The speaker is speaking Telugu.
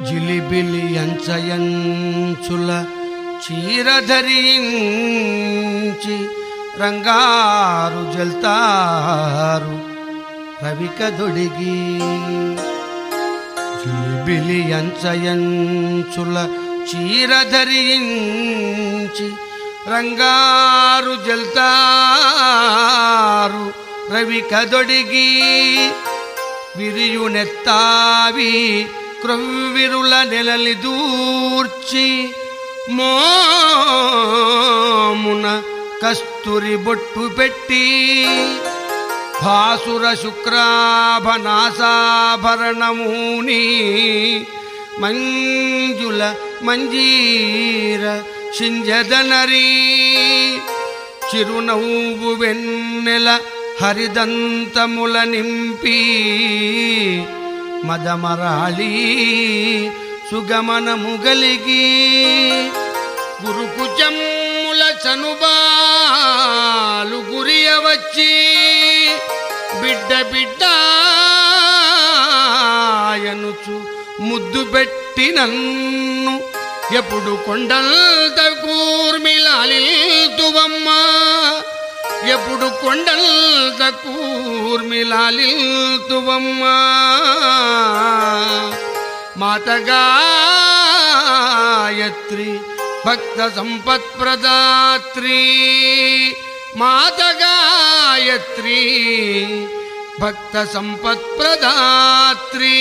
జిలిబిలి అంచయంచుల చీరధరించి రంగారు జల్తారు రవికదొడిగి. జిలిబిలి అంచయంచుల చీరధరించి రంగారు జల్తారు రవికదొడిగి. విరియునెత్తావి క్రొవ్విరుల నెలలి దూర్చి మోమున కస్తూరి బొట్టు పెట్టి భాసుర శుక్రాభనాసాభరణముని మంజుల మంజీర శింజదనరీ. చిరునవ్వు వెన్నెల హరిదంతముల నింపి మదమరాళి సుగమనము గలిగి. గురుకుచమ్ముల చనుబాలు గురియవచ్చి బిడ్డ బిడ్డాయనుచు ముద్దు పెట్టి నన్ను ఎప్పుడు కొండంత కూర్మిలాలిల్తువమ్మా, ఎప్పుడు కొండంత కూర్మిలాలిల్తువమ్మా. మాతగాయత్రి భక్త సంపత్ప్రదాత్రి, మాతగాయత్రి భక్త సంపత్ప్రదాత్రి.